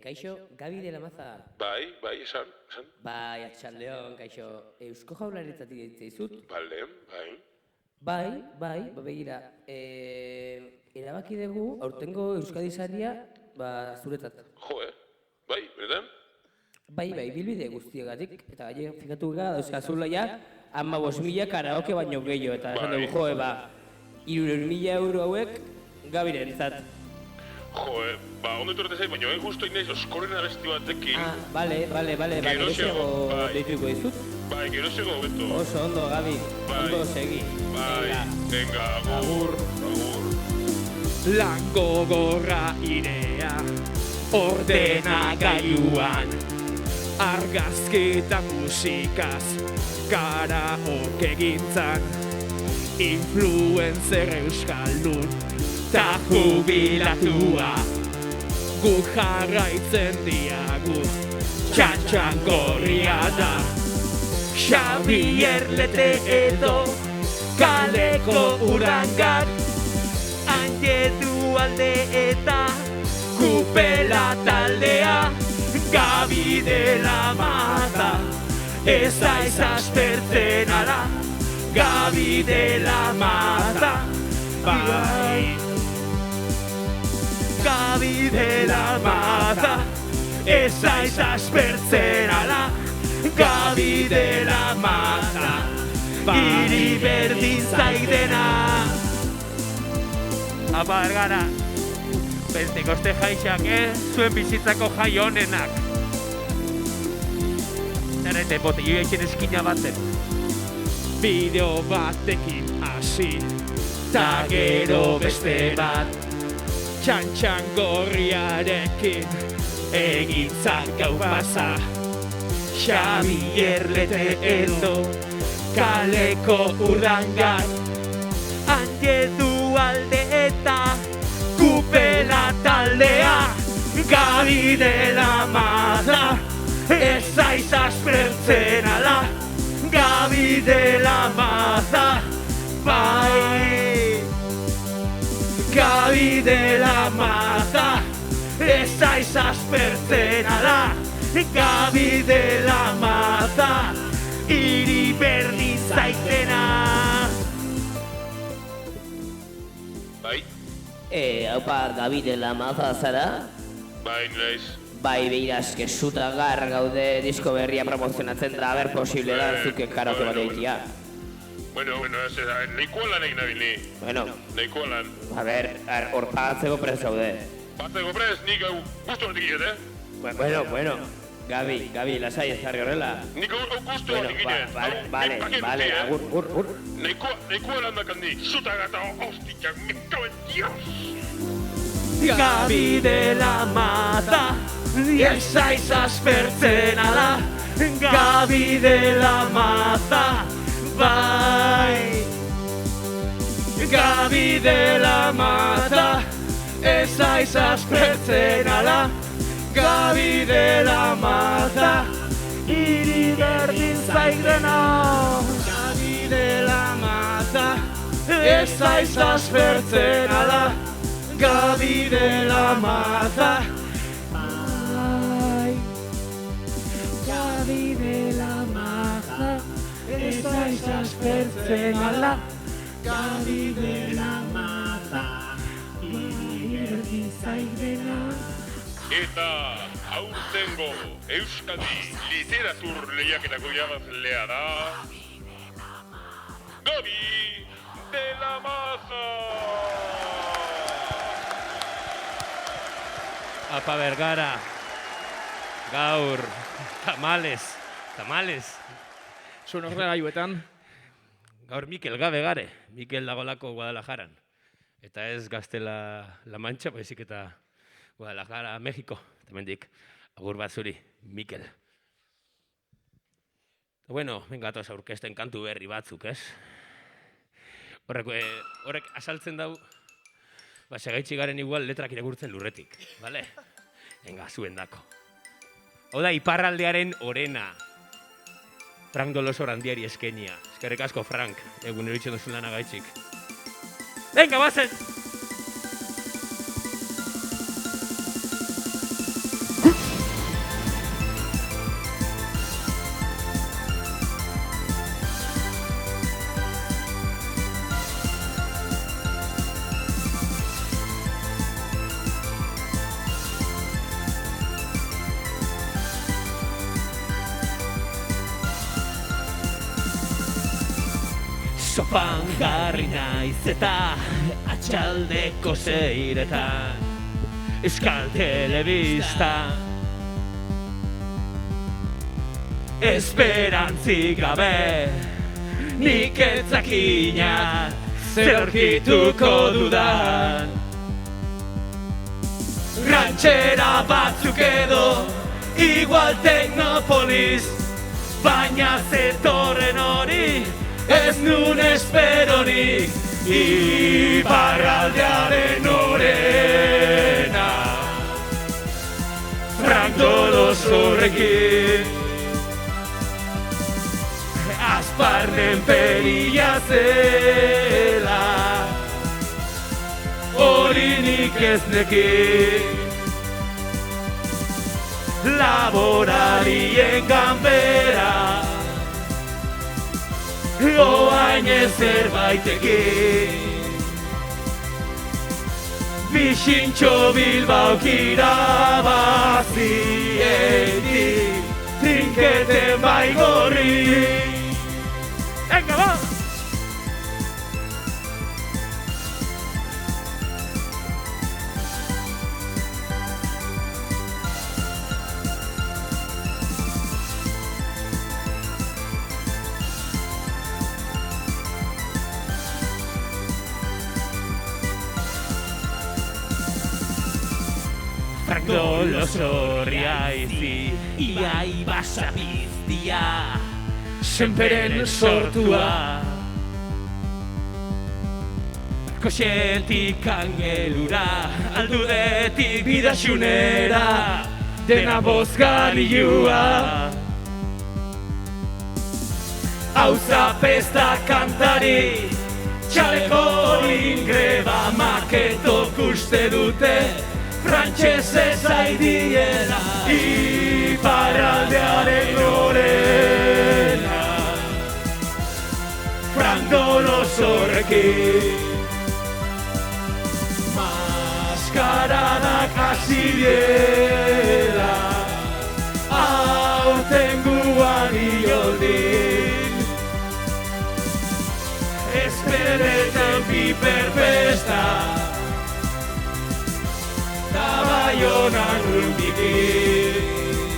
Kaixo, Gabi de la Maza. Bai, esan. Bai, atxaldeon, kaixo. Eusko Jaurlaritzatik ditzaizut. Bale, bai. Bai, begira. Erabaki dugu, aurtengo Euskadi saria, zuretzat. Jo, bai, benetan? Bai, bilbide guztiegatik. Eta gaine, fikatu gara, dauzkazula ja, 15.000 karaoke baino gehiago. Eta esan dugu, 300.000 euro hauek Gabirentzat. Jo, ondo etorrete zait, baina justo inaiz oskorren abesti batekin. Bale, geroxego deituko dizut. Bai, geroxego beto. Oso ondo, Gabi, ondo segi. Bai, venga, agur. Lango gorra irea, ordena gailuan, argazkita musikaz, karaoke gintzan, influencer euskaldun, ta jubilatua, gu jarraitzen diagu, txantxan gorria da, Xabier Lete edo, kaleko urangan, Angedu alde eta kupela taldea, Gabi de la Maza, ez aiz aspertzen ala, Gabi de la Maza, bai. Gabi de la Maza, ez aiz aspertzen ala, Gabi de la Maza, iri berdin zaidena. Apa, Bergara, Pentikoste jaixak, zuen bizitzako jai honenak. Zerrete, botillo eixen eskina batzen. Bideo batekin hasi, ta gero beste bat. Txantxan gorriarekin, egintzak gau pasa. Xabier Lete edo, kaleko urdangan. Angedu alde eta kupela taldea, Gabi de la Maza, ez aiz aspertzen ala, Gabi de la Maza, bai. Gabi de la Maza, ez aiz aspertzen ala, Gabi de la Maza, iri berdin zaitena. Haupa, Gabi de la Maza zara? Bai, niraiz. Bai, behiraz, kesuta gar gaude disko berria promozionatzen da, ber posible da, zuke karaoke bat egitea. Bueno, nahikoa lan egin nabil ni. Nahikoa lan. A ber, hor pagatzeko prez gaude. Pagatzeko prez, nik gustu honetik inet, Bueno, Gabi, lasai ez jarri horrela. Nik gustu honetik inet. Bale, agur. Nahikoa lan dakandik, zuta gata hostia, me cago en Dios. Gabi de la Maza, ez aiz aspertzen ala, Gabi de la Maza, bai. Gabi de la Maza, ez aiz aspertzen ala, Gabi de la Maza, iri berdin zaidena. Gabi de la Maza, ez aiz aspertzen ala, Gabi de la Maza, bai. Gabi de la Maza, ez aiz aspertzen ala, Gabi de la Maza, iri berdin zaidena. Eta aurtengo Euskadi Literatur lehiaketako irabazlea da Gabi de la Maza! Apa, Bergara, gaur, tamales. Zuen horregaiuetan. Gaur Mikel gabe gare, Mikel dagolako Guadalajaran. Eta ez Gaztela-La Mancha, baizik eta Guadalajara, Mexiko. Hemendik agur bat zuri, Mikel. Bueno, gatoz aurkezten kantu berri batzuk, ez? Horrek asaltzen dau, segaitxi garen igual letrak irakurtzen lurretik, bale? Venga, zuen dako. Hau da, iparraldearen orena. Frank Doloso Randiari eskenia. Eskerrik asko, Frank, egun eritzen duzun lana gaitxik. Venga, bazen! Sofan jarri naiz eta atxaldeko seiretan Euskal Telebista Esperantzik gabe nik etzakina zer aurkituko dudan Ranchera batzuk edo igual Teknopolis baina zetorren hori ez nun esperonik Iparraldearen orena Frank Dolosorrekin Azparnen peria zela hori nik ez nekin Laborarien ganbera oain zerbaitekin Bixintxo Bilbaok irabazietik trinketen baigorri Venga, va! Frank Dolosorria izi, iai basapiztia Senperen sortua Koxetik angelura Aldudetik bidaxunera Dena bozganilua Hauza pesta kantari Txaleko ingreba maketok uste dute Frantxezez aidiela Iparraldearen orena Frank Dolosorrekin Maskaradak hasi diela Aurtenguan ioldin Espereten piperfesta Da Baionan urbikin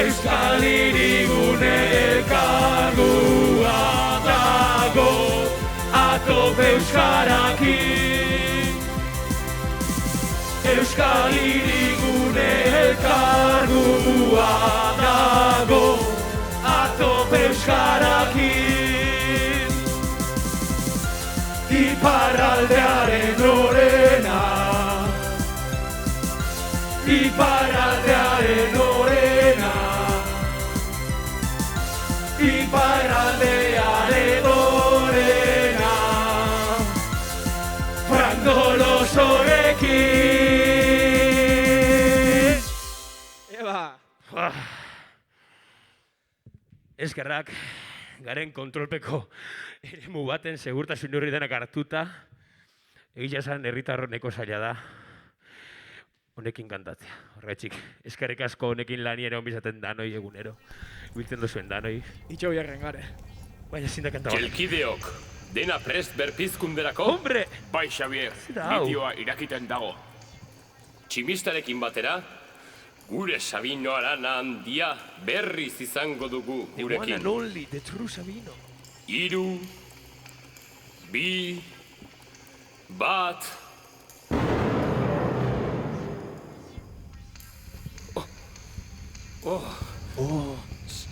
Euskal Hirigune elkargua dago Atope euskarakin Euskal Hirigune elkargua dago Atope euskarakin Iparraldearen orena Iparraldearen orena Iparraldearen orena Frank Dolosorrekin Eba! Eskerrak, garen kontrolpeko eremu baten segurtasun neurri denak hartuta egia esan herritarroneko zaila da honekin kantatzea. Horretxik, eskerrik asko honekin lanien egon bizaten danoi egunero. Biltzen duzuen danoi. Itxo biarren gare. Baina zinda kanta bat. Txelkideok, dena prest berpizkunderako? Hombre! Bai, Xavier, bideoa irakiten dago. Tximistarekin batera, gure Sabino Arana handia berriz izango dugu gurekin. The one and only, the true Sabino. 3, 2, 1...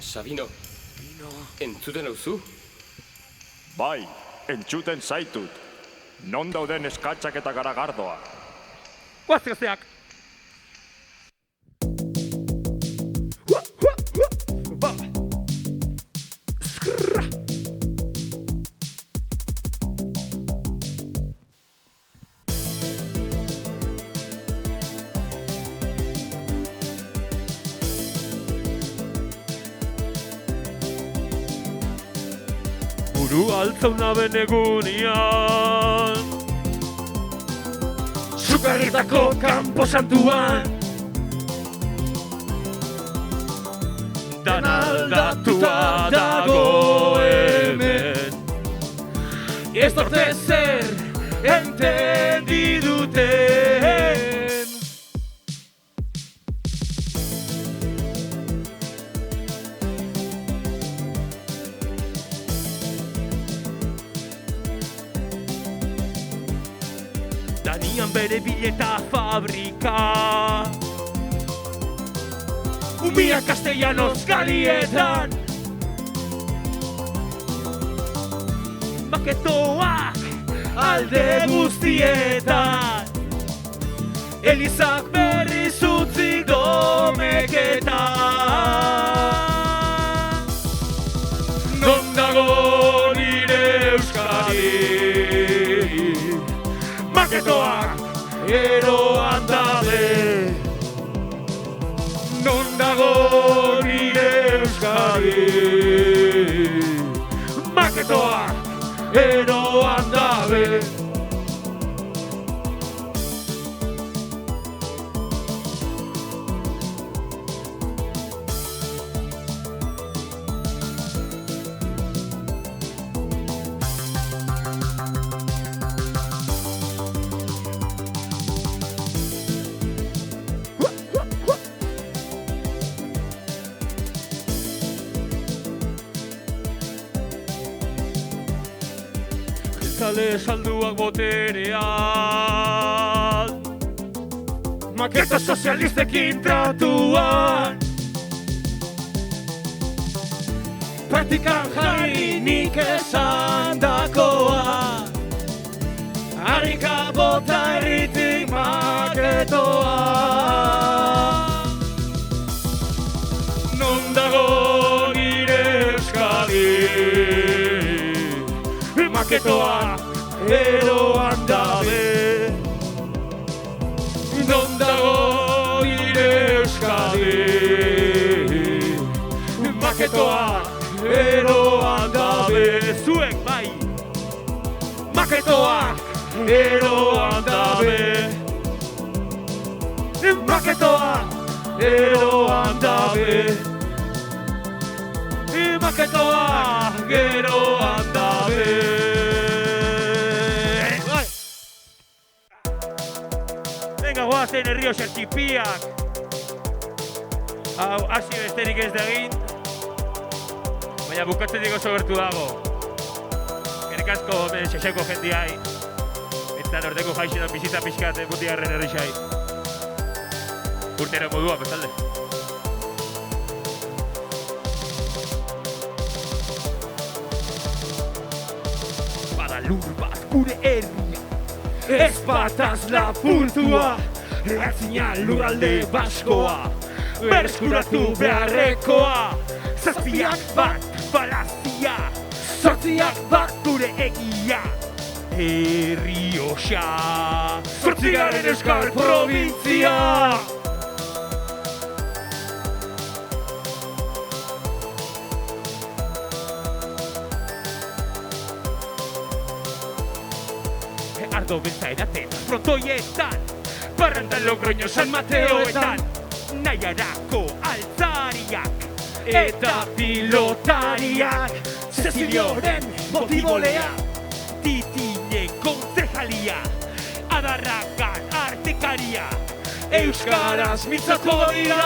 Sabino, entzuten hauzu? Bai, entzuten zaitut. Non dauden eskatxak eta garagardoa. Guaziozeak! Buru altzauna benegunian Sukarritako kanpo santuan Dan aldatua dago hemen zorte zer entendi duten. Danian bere bileta fabrika, Umia castellanos galietan, maketoak alde guztietan, Elizak berriz utzik domeketan. Non dago nire Euskadi, maketoak eroan dabe. Non dago nire Euskadi, maketoak eroan dabe. Zale salduak boterean, maketa sozialistekin tratuan, praktikan jarri nik esandakoa, harrika bota herritik maketoa. Non dago nire Euskadi, maketoa eroan dabe. Non dago nire Euskadi, maketoa eroan dabe. Zuek bai, maketoa eroan dabe. Maketoa eroan dabe. Maketoa eroan dabe. Venga, guazen Errioxa txipiak. Hau, hasi besterik ez da egin. Baina bukatzetik oso gertu dago. Gerrik asko sexeko jendiai. Eta norteko jaixenan bizita pixkat Mutigarren Errixai. Urtero modua, bestalde. Bada lur bat gure herria, ez bataz lapurtua, erratzina lurralde baskoa, bereskuratu beharrekoa. Zazpiak bat falazia, zortziak bat gure egia. Errioxa, zortzigaren euskal provintzia. Ardo beltza eraten, frontoietan, Barrandan Logroño San Mateoetan, Naiarako altzariak eta pilotariak, Cecilioren motibolea, Titinen kontzejalia, Adarrakan artekaria, euskaraz mintzako dira.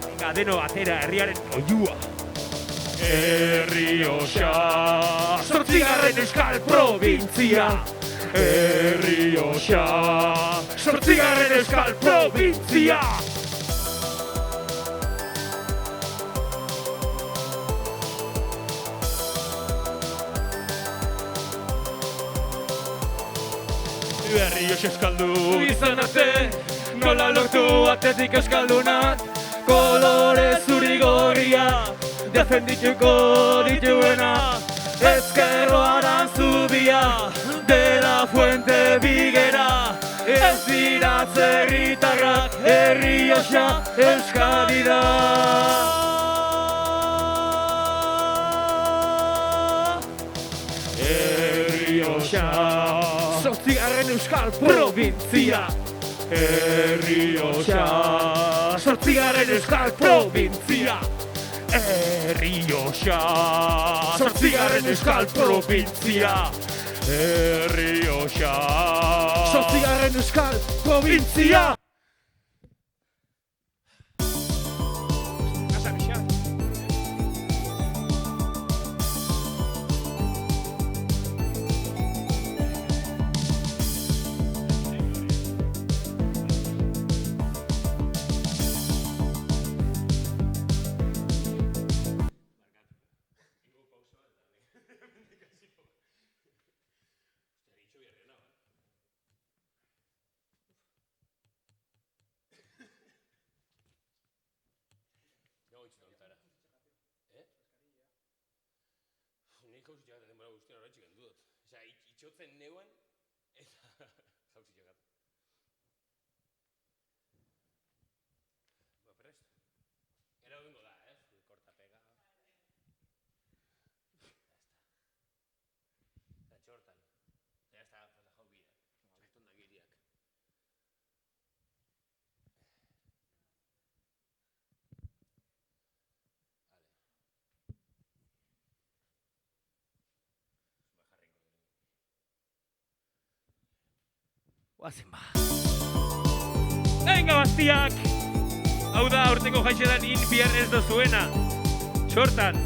Venga, deno batera herriaren oiua. Errioxa, zortzigarren euskal provintzia. Errioxa, zortzigarren euskal provintzia. Errioxa euskaldu izan arte, nola lortu atetik euskaldunak, kolore zuri gorria defendituko dituena, ezkerro arantzubia, de la fuente bigera, ez dira zerritarrak, Errioxa Euskadi da. Errioxa, zortzigarren euskal provintzia. Errioxa, zortzigarren euskal provintzia. Errioxa, 8. euskal provintzia. Errioxa, 8. euskal provintzia! Itxotzen neuen, eta jauzi jogat. Prest? Era egingo da, korta pega. Eta txortan. Ya está, jau bira. Txortan da giriak. Oazen ba. Venga, bastiak! Hau da, aurtengo jaixedanin biernes dozuena. Txortan.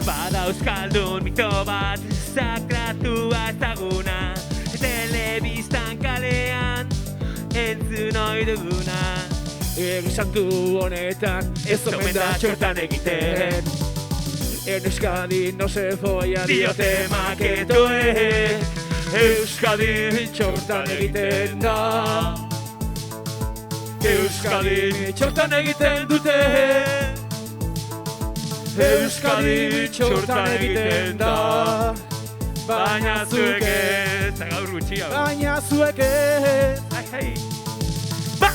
Bada euskaldun mito bat, sakratua ezaguna. Telebistan kalean, entzun ohi duguna. Santu honetan, ez omen da txortan egiten. En Euskadi no se folla diote maketoek. Euskadi txortan egiten da. Euskadi txortan egiten dute. Euskadi txortan egiten da. Baina zuek ez. Eta gaur gutxia. Baina zuek ez. Ba!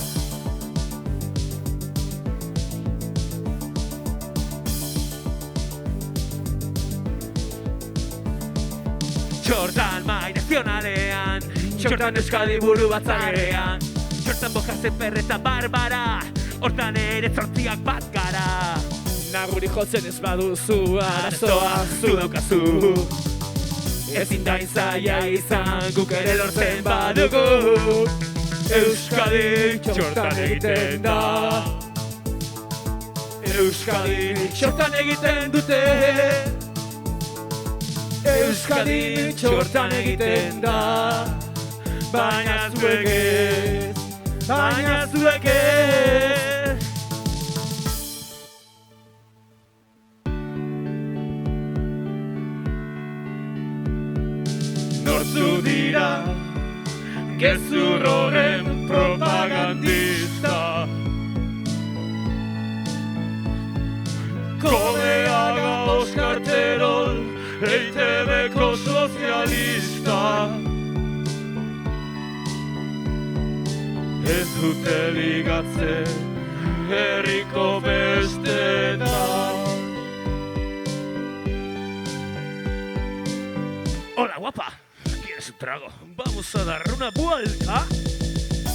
Txortan mai nazionalean, txortan Euskadi buru batzarean. Txortan bokazen perreta barbara, hortan ere 8 bat gara. Naguri jotzen ez baduzu, arazoa zu daukazu. Ezin da zaila izan, guk ere lortzen badugu. Euskadi txortan egiten da. Euskadi Txortan egiten dute. Euskadi txortan egiten da. Baina zuek ez. Baina zuek ez. Nortzu dira, gezur horren propagandista. Kodeaga Oskar Terol, EITB-ko sozialista. Ez dute ligatzen herriko besteetan. Hola, guapa. ¿Quieres un trago? Vamos a dar una vuelta.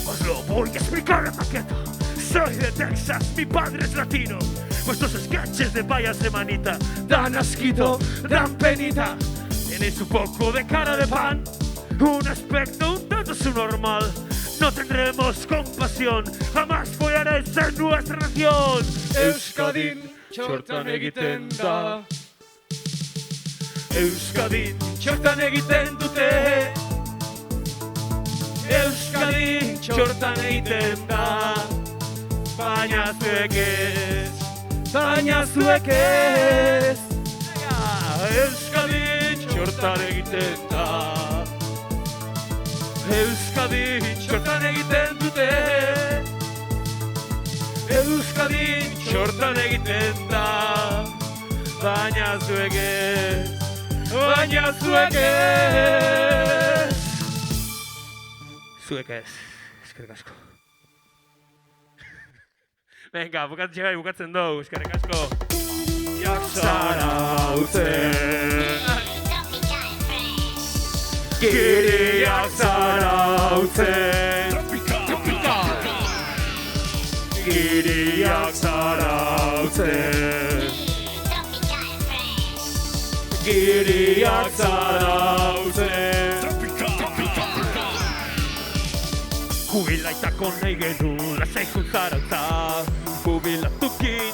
Os lo voy a explicar, Paqueta. Soy de Texas, mi padre es latino. Vuestros sketches de vaya semanita dan asquito, dan penita. Tenéis un poco de cara de pan, un aspecto un tanto subnormal. No tendremos compasión, jamás follaréis en nuestra nación. Euskadin txortan egiten da. Euskadin txortan egiten dute. Euskadin txortan egiten da. Baina zuek ez. Baina zuek ez. Euskadin txortan egiten da. Euskadin txortan egiten dute. Euskadin txortan egiten da. Baina zuek ez. Baina zuek ez. Zuek ez. Eskerrik asko. Venga, bukatzen dugu, eskerrik asko. Zarautzen. Giriak zarautzen. Giriak zarautzen. Giriak zarautzen. Jubilaitako nahi gedu, lasaikun zarautza. Jubilatukin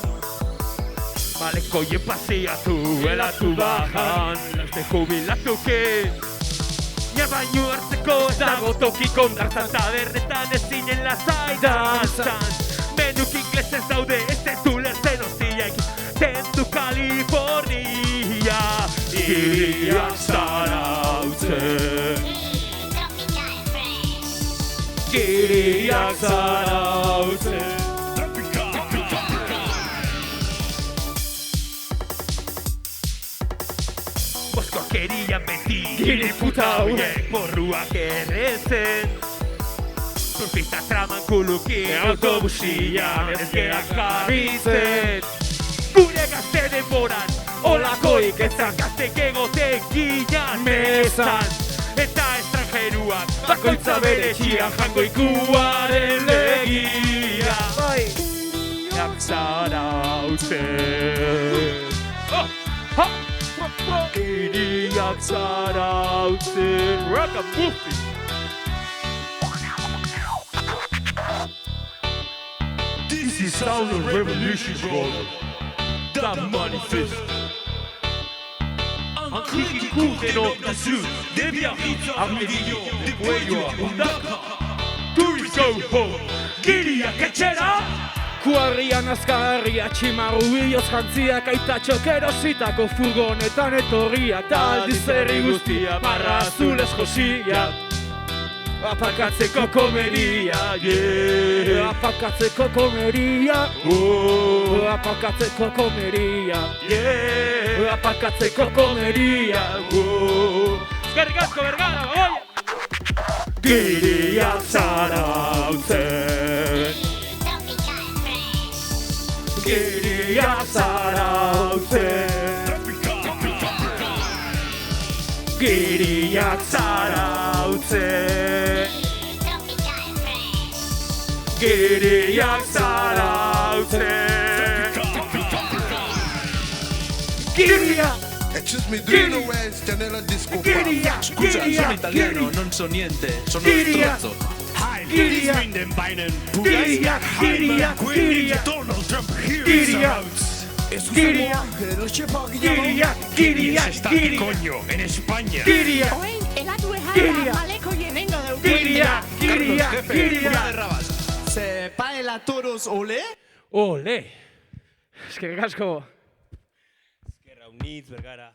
Malekoien pasiatu, elatu bajan, laste jubilatukin. Ja baino hartzeko ez dago toki kondartan, tabernetan ezinen lasai dantzan. Menuk inglesez daude, ez du lertzen hostiak, tentu Kalifornia. Giriak zarautzen. Giriak zarautzen. Querían mentir, giri puta hauek porruak erretzen. Surfista traman kulukin, autobusian ezgeak jarritzen. Gure gazte denboran, olakoik ezak gaztek egotek ginean mezan. Eta estrangeruak, bakoitza bere txian jango ikuaren legia. Jak zarautzen. Giriak zarautzen. Ragamuffin. This is how the revolution goes. The manifest. Ankriki kurrenok nazu. De Biarritz Armedillo. De Puello Undaka. Tourists go home. Giriak etxera. Kuarrian azkarria, tximarru bioz jantziak, aitatxok erositako furgonetan etorriak, ta aldiz herri guztia, marra azulez josia. Apakatzeko komeria, yeah. Apakatzeko komeria, oh. Apakatzeko komeria, yeah. Apakatzeko komeria, oh. Eskerrik asko Bergara, oi! Giriak zarautzen. Giriak zarautzen. Giriak zarautzen. Giriak zarautzen. Giriak. Excuse me, do you know where is Canela Disco Pub? Scusa, sono italiano, non so niente, sono uno strozzo. Donald Trump coño, en España. Se baila todos, ole? Ole. Eskerrik asko. Eskerra unitz, Bergara.